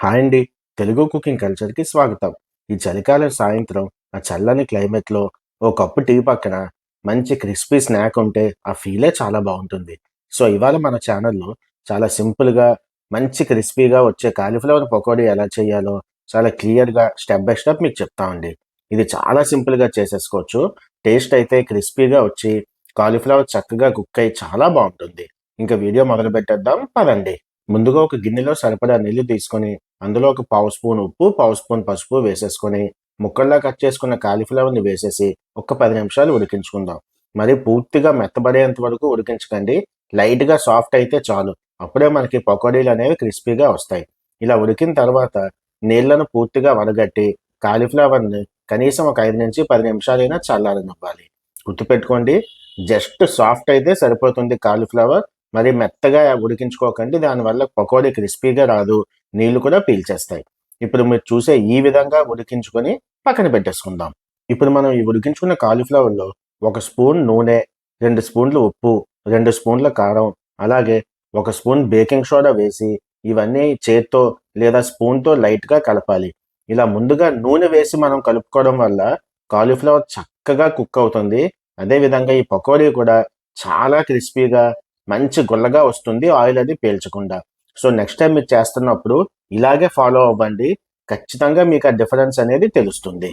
Hi అండి. Telugu cooking కల్చర్‌కి స్వాగతం. ఈ చలికాలం సాయంత్రం ఆ చల్లని క్లైమేట్‌లో ఓ కప్పు టీ పక్కన మంచి క్రిస్పీ స్నాక్ ఉంటే ఆ ఫీలే చాలా బావుంటుంది. సో, ఇవాళ మన ఛానల్‌లో చాలా సింపుల్‌గా మంచి క్రిస్పీగా వచ్చే కాలీఫ్లవర్ పకోడీ ఎలా చేయాలో చాలా క్లియర్‌గా స్టెప్ బై స్టెప్ మీకు చెప్తామండి. ఇది చాలా సింపుల్‌గా చేసేసుకోవచ్చు. టేస్ట్ అయితే క్రిస్పీగా వచ్చి కాలీఫ్లవర్ చక్కగా కుక్ అయ్యి చాలా బావుంటుంది. ఇంక వీడియో మొదలుపెట్టేద్దాం పదండి. ముందుగా ఒక గిన్నెలో సరిపడా నీళ్లు తీసుకొని అందులో ఒక పావు స్పూన్ ఉప్పు, పావు స్పూన్ పసుపు వేసేసుకొని, ముక్కల్లా కట్ చేసుకున్న కాలీఫ్లవర్‌ని వేసేసి, ఒక 10 నిమిషాలు ఉడికించుకుందాం. మరి పూర్తిగా మెత్తబడేంత వరకు ఉడికించకండి. లైట్‌గా సాఫ్ట్ అయితే చాలు. అప్పుడే మనకి పకోడీలనేవి క్రిస్పీగా వస్తాయి. ఇలా ఉడికిన తర్వాత నీళ్లను పూర్తిగా వడగట్టి, కాలీఫ్లవర్‌ని కనీసం ఒక 5-10 నిమిషాలైనా చల్లారనివ్వాలి. గుర్తుపెట్టుకోండి, జస్ట్ సాఫ్ట్ అయితే సరిపోతుంది కాలీఫ్లవర్. మరి మెత్తగా ఉడికించుకోకండి. దానివల్ల పకోడీ క్రిస్పీగా రాదు. నీళ్లు కూడా పీల్చేస్తాయి. ఇప్పుడు మీరు చూసే ఈ విధంగా ఉడికించుకొని పక్కన పెట్టేసుకుందాం. ఇప్పుడు మనం ఈ ఉడికించుకున్న కాలీఫ్లవర్‌లో ఒక స్పూన్ నూనె, 2 స్పూన్లు ఉప్పు, 2 స్పూన్ల కారం, అలాగే ఒక స్పూన్ బేకింగ్ సోడా వేసి ఇవన్నీ చేత్తో లేదా స్పూన్‌తో లైట్‌గా కలపాలి. ఇలా ముందుగా నూనె వేసి మనం కలుపుకోవడం వల్ల కాలీఫ్లవర్ చక్కగా కుక్ అవుతుంది. అదే విధంగా ఈ పకోడీ కూడా చాలా క్రిస్పీగా మంచి గుల్లగా వస్తుంది ఆయిల్ అది పీల్చకుండా. సో, నెక్స్ట్ టైమ్ మీరు చేస్తున్నప్పుడు ఇలాగే ఫాలో అవ్వండి. ఖచ్చితంగా మీకు ఆ డిఫరెన్స్ అనేది తెలుస్తుంది.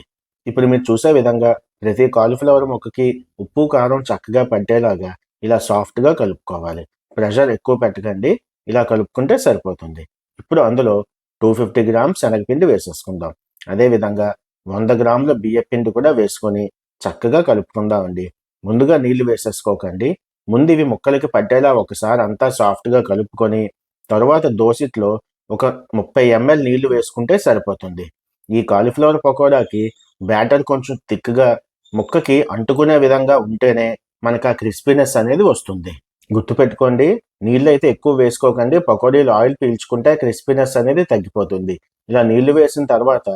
ఇప్పుడు మీరు చూసే విధంగా ప్రతి కాలీఫ్లవర్ ముక్కకి ఉప్పు, కారం చక్కగా పట్టేలాగా ఇలా సాఫ్ట్‌గా కలుపుకోవాలి. ప్రెషర్ ఎక్కువ పెట్టకండి. ఇలా కలుపుకుంటే సరిపోతుంది. ఇప్పుడు అందులో 250 గ్రామ్స్ శనగపిండి వేసేసుకుందాం. అదే విధంగా 100 గ్రాముల బియ్యపిండి కూడా వేసుకొని చక్కగా కలుపుకుందామండి. ముందుగా నీళ్లు వేసేసుకోకండి. ముందు ఇవి ముక్కలకి పట్టేలా ఒకసారి అంతా సాఫ్ట్‌గా కలుపుకొని తరువాత దోసెట్లో ఒక 30 ఎంఎల్ నీళ్లు వేసుకుంటే సరిపోతుంది. ఈ కాలీఫ్లవర్ పకోడాకి బ్యాటర్ కొంచెం థిక్‌గా ముక్కకి అంటుకునే విధంగా ఉంటేనే మనకు ఆ క్రిస్పీనెస్ అనేది వస్తుంది. గుర్తుపెట్టుకోండి, నీళ్ళైతే ఎక్కువ వేసుకోకండి. పకోడీలు ఆయిల్ పీల్చుకుంటే క్రిస్పీనెస్ అనేది తగ్గిపోతుంది. ఇలా నీళ్లు వేసిన తర్వాత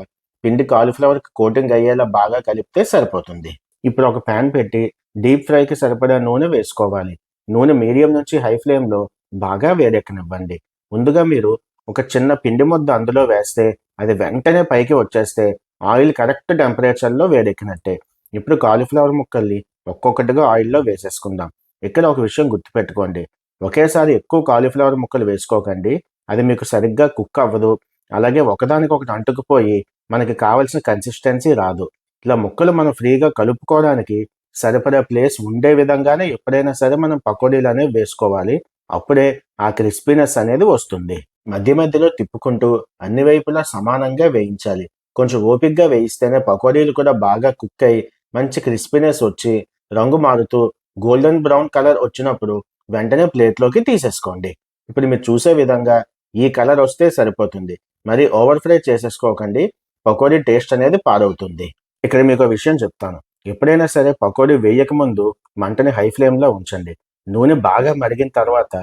పిండి కాలీఫ్లవర్‌కి కోటింగ్ అయ్యేలా బాగా కలిపితే సరిపోతుంది. ఇప్పుడు ఒక పాన్ పెట్టి డీప్ ఫ్రైకి సరిపడా నూనె వేసుకోవాలి. నూనె మీడియం నుంచి హై ఫ్లేమ్‌లో బాగా వేడెక్కనివ్వండి. ముందుగా మీరు ఒక చిన్న పిండి ముద్ద అందులో వేస్తే అది వెంటనే పైకి వచ్చేస్తే ఆయిల్ కరెక్ట్ టెంపరేచర్‌లో వేడెక్కినట్టే. ఇప్పుడు కాలీఫ్లవర్ ముక్కల్ని ఒక్కొక్కటిగా ఆయిల్‌లో వేసేసుకుందాం. ఇక్కడ ఒక విషయం గుర్తుపెట్టుకోండి. ఒకేసారి ఎక్కువ కాలీఫ్లవర్ ముక్కలు వేసుకోకండి. అది మీకు సరిగ్గా కుక్ అవ్వదు. అలాగే ఒకదానికొకటి అంటుకుపోయి మనకి కావాల్సిన కన్సిస్టెన్సీ రాదు. ఇలా ముక్కలు మనం ఫ్రీగా కలుపుకోవడానికి సరిపడా ప్లేస్ ఉండే విధంగానే ఎప్పుడైనా సరే మనం పకోడీలనేవి వేసుకోవాలి. అప్పుడే ఆ క్రిస్పీనెస్ అనేది వస్తుంది. మధ్య మధ్యలో తిప్పుకుంటూ అన్ని వైపులా సమానంగా వేయించాలి. కొంచెం ఓపికగా వేయిస్తేనే పకోడీలు కూడా బాగా కుక్ అయ్యి మంచి క్రిస్పీనెస్ వచ్చి రంగు మారుతూ గోల్డెన్ బ్రౌన్ కలర్ వచ్చినప్పుడు వెంటనే ప్లేట్‌లోకి తీసేసుకోండి. ఇప్పుడు మీరు చూసే విధంగా ఈ కలర్ వస్తే సరిపోతుంది. మరి ఓవర్ ఫ్రై చేసేసుకోకండి. పకోడీ టేస్ట్ అనేది పాడవుతుంది. ఇక్కడ మీకో విషయం చెప్తాను. ఎప్పుడైనా సరే పకోడీ వేయకముందు మంటని హై ఫ్లేమ్‌లో ఉంచండి. నూనె బాగా మరిగిన తర్వాత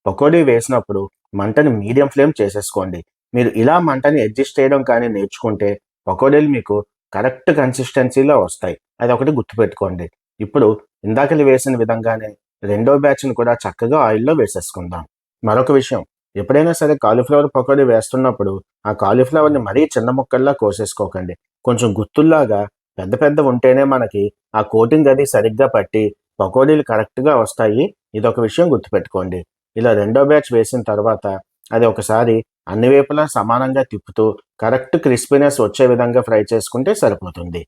పకోడీ వేసినప్పుడు మంటని మీడియం ఫ్లేమ్ చేసేసుకోండి. మీరు ఇలా మంటని అడ్జస్ట్ చేయడం కానీ నేర్చుకుంటే పకోడీలు మీకు కరెక్ట్ కన్సిస్టెన్సీలో వస్తాయి. అదొకటి గుర్తుపెట్టుకోండి. ఇప్పుడు ఇందాకలు వేసిన విధంగానే రెండో బ్యాచ్‌ని కూడా చక్కగా ఆయిల్‌లో వేసేసుకుందాం. మరొక విషయం, ఎప్పుడైనా సరే కాలీఫ్లవర్ పకోడీ వేస్తున్నప్పుడు ఆ కాలీఫ్లవర్‌ని మరీ చిన్న ముక్కల్లా కోసేసుకోకండి. కొంచెం గుత్తుల్లాగా పెద్ద పెద్దవుంటేనే మనకి ఆ కోటింగ్ అది సరిగ్గా పట్టి పకోడీలు కరెక్ట్‌గా వస్తాయి. ఇదొక విషయం గుర్తుపెట్టుకోండి. ఇలా రెండో బ్యాచ్ వేసిన తర్వాత అది ఒకసారి అన్ని వైపులా సమానంగా తిప్పుతూ కరెక్ట్ క్రిస్పీనెస్ వచ్చే విధంగా ఫ్రై చేసుకుంటే సరిపోతుంది.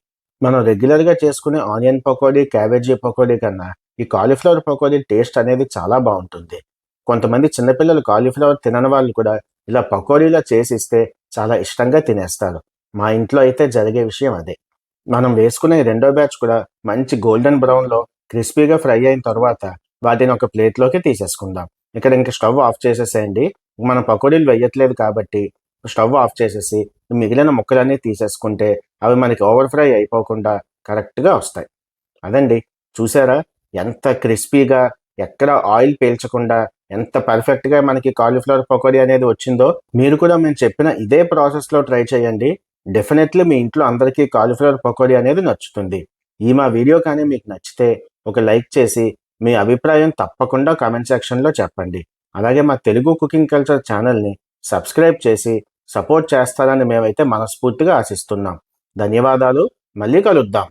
మనం రెగ్యులర్‌గా చేసుకునే ఆనియన్ పకోడీ, క్యాబేజీ పకోడీ కన్నా ఈ కాలీఫ్లవర్ పకోడీ టేస్ట్ అనేది చాలా బావుంటుంది. కొంతమంది చిన్నపిల్లలు కాలీఫ్లవర్ తినని వాళ్ళు కూడా ఇలా పకోడీలా చేసిస్తే చాలా ఇష్టంగా తినేస్తారు. మా ఇంట్లో అయితే జరిగే విషయం అదే. మనం వేసుకునే రెండో బ్యాచ్ కూడా మంచి గోల్డెన్ బ్రౌన్‌లో క్రిస్పీగా ఫ్రై అయిన తర్వాత వాటిని ఒక ప్లేట్‌లోకి తీసేసుకుందాం. ఇక్కడ ఇంక స్టవ్ ఆఫ్ చేసేసేయండి. మనం పకోడీలు వేయట్లేదు కాబట్టి స్టవ్ ఆఫ్ చేసేసి మిగిలిన ముక్కలన్నీ తీసేసుకుంటే అవి మనకి ఓవర్ ఫ్రై అయిపోకుండా కరెక్ట్‌గా వస్తాయి. అదండి. చూసారా? ఎంత క్రిస్పీగా, ఎక్కడ ఆయిల్ పీల్చకుండా, ఎంత పర్ఫెక్ట్‌గా మనకి కాలీఫ్లవర్ పకోడీ అనేది వచ్చిందో, మీరు కూడా మేము చెప్పిన ఇదే ప్రాసెస్‌లో ట్రై చేయండి. డెఫినెట్‌లీ మీ ఇంట్లో అందరికీ కాలీఫ్లవర్ పకోడీ అనేది నచ్చుతుంది. ఈ మా వీడియో కానీ మీకు నచ్చితే ఒక లైక్ చేసి, మీ అభిప్రాయం తప్పకుండా కామెంట్ సెక్షన్‌లో చెప్పండి. అలాగే మా తెలుగు కుకింగ్ కల్చర్ ఛానల్‌ని సబ్స్క్రైబ్ చేసి, సపోర్ట్ చేస్తారని మేమైతే మనస్ఫూర్తిగా ఆశిస్తున్నాం. ధన్యవాదాలు. మళ్ళీ కలుద్దాం.